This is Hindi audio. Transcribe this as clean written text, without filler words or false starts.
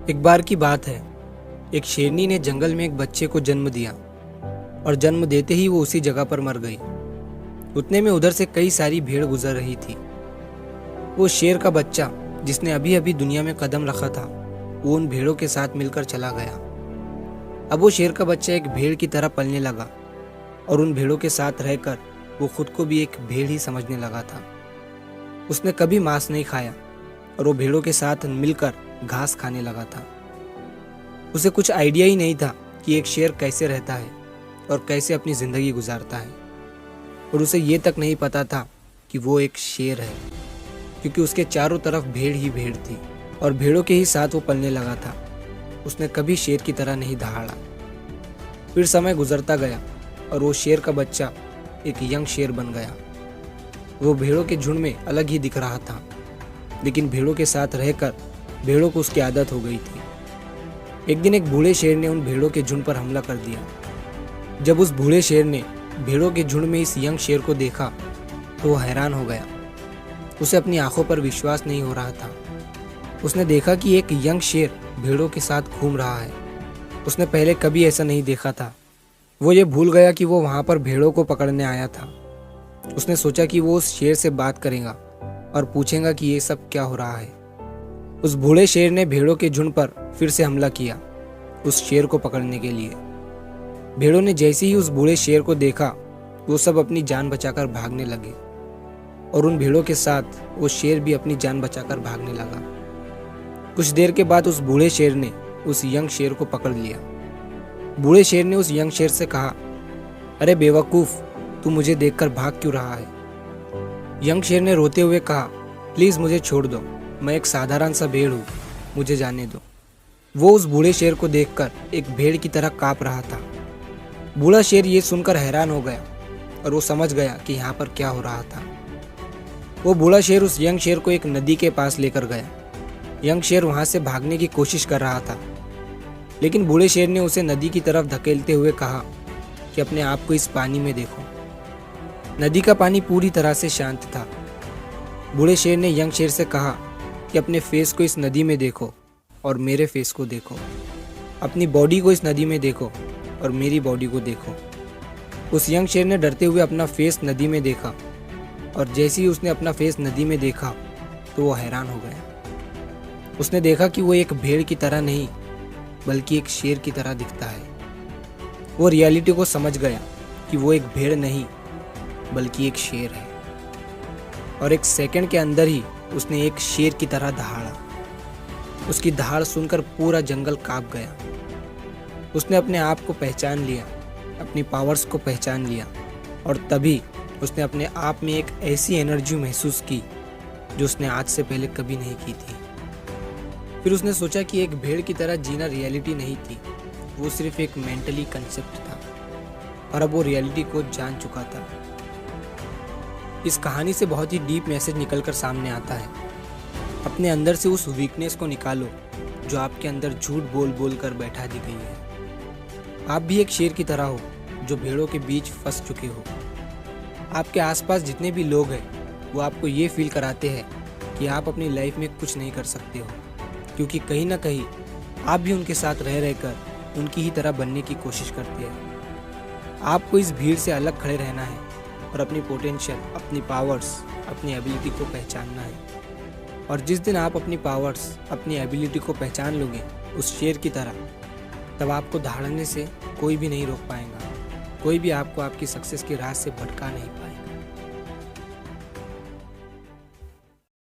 एक बार की बात है, एक शेरनी ने जंगल में एक बच्चे को जन्म दिया और जन्म देते ही वो उसी जगह पर मर गई। उतने में उधर से कई सारी भेड़ गुजर रही थी। वो शेर का बच्चा जिसने अभी अभी दुनिया में कदम रखा था, वो उन भेड़ों के साथ मिलकर चला गया। अब वो शेर का बच्चा एक भेड़ की तरह पलने लगा और उन भेड़ों के साथ रहकर वो खुद को भी एक भेड़ ही समझने लगा था। उसने कभी मांस नहीं खाया और वो भेड़ों के साथ मिलकर घास खाने लगा था। उसे कुछ आइडिया ही नहीं था कि एक शेर कैसे रहता है और कैसे अपनी जिंदगी गुजारता है, और उसे ये तक नहीं पता था कि वो एक शेर है, क्योंकि उसके चारों तरफ भेड़ ही भेड़ थी और भेड़ों के ही साथ वो पलने लगा था। उसने कभी शेर की तरह नहीं दहाड़ा। फिर समय गुजरता गया और वो शेर का बच्चा एक यंग शेर बन गया। वो भेड़ों के झुंड में अलग ही दिख रहा था, लेकिन भेड़ों के साथ रहकर भेड़ों को उसकी आदत हो गई थी। एक दिन एक बूढ़े शेर ने उन भेड़ों के झुंड पर हमला कर दिया। जब उस बूढ़े शेर ने भेड़ों के झुंड में इस यंग शेर को देखा तो वो हैरान हो गया। उसे अपनी आंखों पर विश्वास नहीं हो रहा था। उसने देखा कि एक यंग शेर भेड़ों के साथ घूम रहा है। उसने पहले कभी ऐसा नहीं देखा था। वो ये भूल गया कि वो वहां पर भेड़ों को पकड़ने आया था। उसने सोचा कि वो उस शेर से बात करेगा और पूछेगा कि ये सब क्या हो रहा है। उस बूढ़े शेर ने भेड़ों के झुंड पर फिर से हमला किया उस शेर को पकड़ने के लिए। भेड़ों ने जैसे ही उस बूढ़े शेर को देखा, वो सब अपनी जान बचाकर भागने लगे और उन भेड़ों के साथ वो शेर भी अपनी जान बचाकर भागने लगा। कुछ देर के बाद उस बूढ़े शेर ने उस यंग शेर को पकड़ लिया। बूढ़े शेर ने उस यंग शेर से कहा, अरे बेवकूफ, तू मुझे देखकर भाग क्यों रहा है? यंग शेर ने रोते हुए कहा, प्लीज मुझे छोड़ दो, मैं एक साधारण सा भेड़ हूँ, मुझे जाने दो। वो उस बूढ़े शेर को देखकर एक भेड़ की तरह कांप रहा था। बूढ़ा शेर ये सुनकर हैरान हो गया और वो समझ गया कि यहाँ पर क्या हो रहा था। वो बूढ़ा शेर उस यंग शेर को एक नदी के पास लेकर गया। यंग शेर वहां से भागने की कोशिश कर रहा था, लेकिन बूढ़े शेर ने उसे नदी की तरफ धकेलते हुए कहा कि अपने आप को इस पानी में देखो। नदी का पानी पूरी तरह से शांत था। बूढ़े शेर ने यंग शेर से कहा कि अपने फेस को इस नदी में देखो और मेरे फेस को देखो, अपनी बॉडी को इस नदी में देखो और मेरी बॉडी को देखो। उस यंग शेर ने डरते हुए अपना फेस नदी में देखा और जैसे ही उसने अपना फेस नदी में देखा तो वो हैरान हो गया। उसने देखा कि वो एक भेड़ की तरह नहीं बल्कि एक शेर की तरह दिखता है। वो रियलिटी को समझ गया कि वो एक भेड़ नहीं बल्कि एक शेर है, और एक सेकंड के अंदर ही उसने एक शेर की तरह दहाड़ा। उसकी दहाड़ सुनकर पूरा जंगल कांप गया। उसने अपने आप को पहचान लिया, अपनी पावर्स को पहचान लिया, और तभी उसने अपने आप में एक ऐसी एनर्जी महसूस की जो उसने आज से पहले कभी नहीं की थी। फिर उसने सोचा कि एक भेड़ की तरह जीना रियलिटी नहीं थी, वो सिर्फ एक मेंटली कंसेप्ट था, और अब वो रियलिटी को जान चुका था। इस कहानी से बहुत ही डीप मैसेज निकलकर सामने आता है। अपने अंदर से उस वीकनेस को निकालो जो आपके अंदर झूठ बोल बोल कर बैठा दी गई है। आप भी एक शेर की तरह हो जो भेड़ों के बीच फंस चुके हो। आपके आसपास जितने भी लोग हैं वो आपको ये फील कराते हैं कि आप अपनी लाइफ में कुछ नहीं कर सकते हो, क्योंकि कहीं ना कहीं आप भी उनके साथ रह रहकर उनकी ही तरह बनने की कोशिश करते हैं। आपको इस भीड़ से अलग खड़े रहना है और अपनी पोटेंशियल, अपनी पावर्स, अपनी एबिलिटी को पहचानना है। और जिस दिन आप अपनी पावर्स, अपनी एबिलिटी को पहचान लोगे उस शेर की तरह, तब आपको दहाड़ने से कोई भी नहीं रोक पाएगा। कोई भी आपको आपकी सक्सेस की राह से भटका नहीं पाएगा।